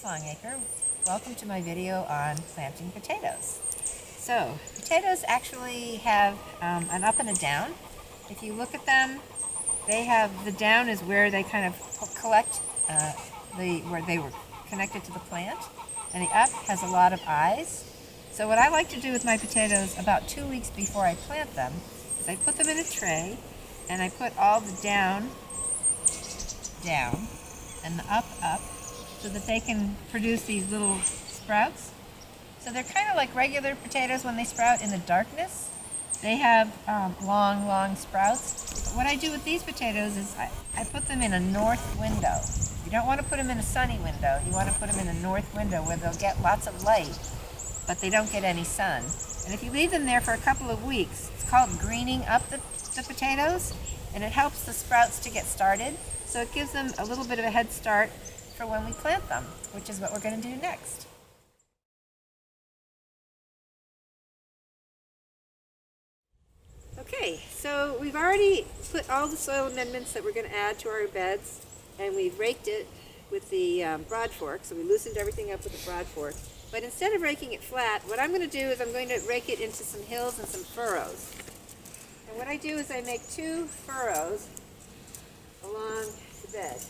Longacre. Welcome to my video on planting potatoes. So, potatoes actually have an up and a down. If you look at them, they have, the down is where they kind of collect, where they were connected to the plant, and the up has a lot of eyes. So what I like to do with my potatoes about 2 weeks before I plant them is I put them in a tray and I put all the down and the up so that they can produce these little sprouts. So they're kind of like regular potatoes when they sprout in the darkness. They have long sprouts. But what I do with these potatoes is I put them in a north window. You don't want to put them in a sunny window. You want to put them in a north window where they'll get lots of light, but they don't get any sun. And if you leave them there for a couple of weeks, it's called greening up the potatoes, and it helps the sprouts to get started. So it gives them a little bit of a head start for when we plant them, which is what we're going to do next. Okay, so we've already put all the soil amendments that we're going to add to our beds, and we've raked it with the broad fork, so we loosened everything up with the broad fork. But instead of raking it flat, what I'm going to do is I'm going to rake it into some hills and some furrows. And what I do is I make 2 furrows along the bed.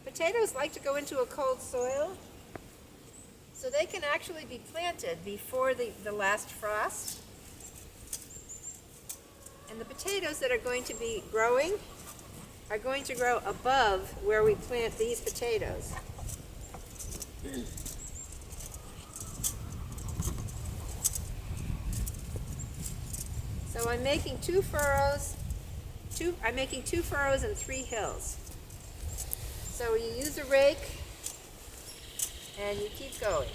Potatoes like to go into a cold soil, so they can actually be planted before the last frost. And the potatoes that are going to be growing are going to grow above where we plant these potatoes. So I'm making 2 furrows, I'm making 2 furrows and 3 hills. So you use a rake and you keep going.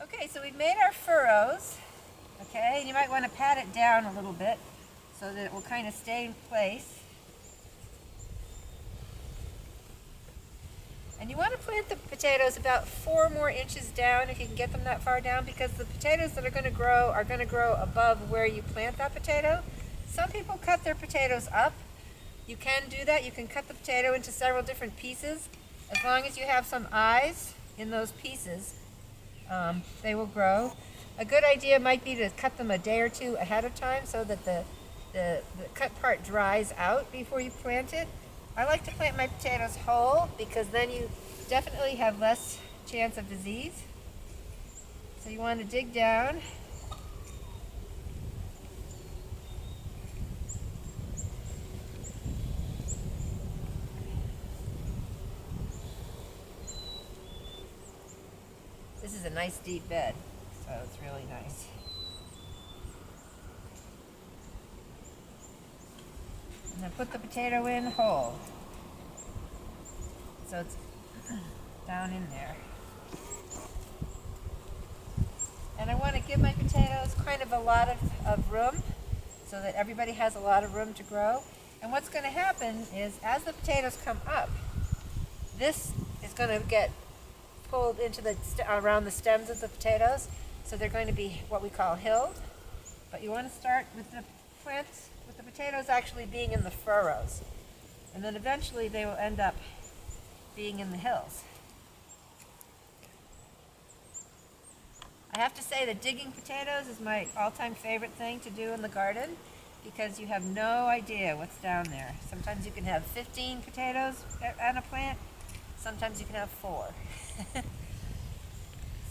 Okay, so we've made our furrows, okay, and you might want to pat it down a little bit so that it will kind of stay in place. And you want to plant the potatoes about 4 more inches down if you can get them that far down, because the potatoes that are going to grow above where you plant that potato. Some people cut their potatoes up. You can do that. You can cut the potato into several different pieces. As long as you have some eyes in those pieces, they will grow. A good idea might be to cut them a day or 2 ahead of time so that the cut part dries out before you plant it. I like to plant my potatoes whole because then you definitely have less chance of disease. So you want to dig down. This is a nice deep bed, so it's really nice. And then put the potato in whole. So it's down in there. And I want to give my potatoes kind of a lot of room so that everybody has a lot of room to grow. And what's going to happen is as the potatoes come up, this is going to get pulled into around the stems of the potatoes. So they're going to be what we call hilled. But you want to start with the plants, with the potatoes actually being in the furrows. And then eventually they will end up being in the hills. I have to say that digging potatoes is my all-time favorite thing to do in the garden because you have no idea what's down there. Sometimes you can have 15 potatoes on a plant, sometimes you can have 4.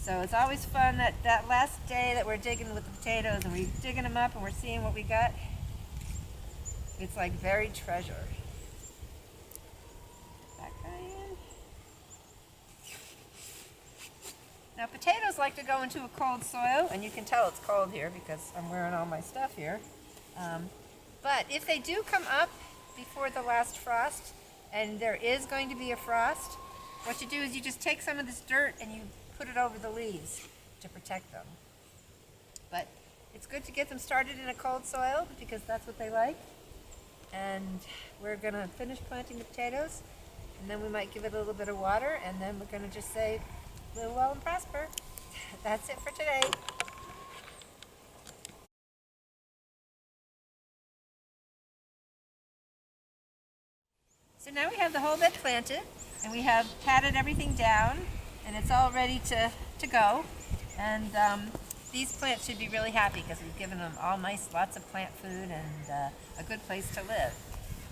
So it's always fun that last day that we're digging with the potatoes and we're digging them up and we're seeing what we got. It's like buried treasure. That guy in. Now potatoes like to go into a cold soil, and you can tell it's cold here because I'm wearing all my stuff here. But if they do come up before the last frost, and there is going to be a frost, what you do is you just take some of this dirt and you put it over the leaves to protect them. But it's good to get them started in a cold soil because that's what they like. and we're gonna finish planting the potatoes, and then we might give it a little bit of water, and then we're gonna just say, live well and prosper. That's it for today. So now we have the whole bed planted, and we have patted everything down, and it's all ready to go. And these plants should be really happy because we've given them all nice, lots of plant food and a good place to live.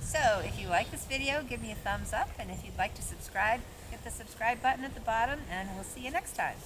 So if you like this video, give me a thumbs up, and if you'd like to subscribe, hit the subscribe button at the bottom, and we'll see you next time.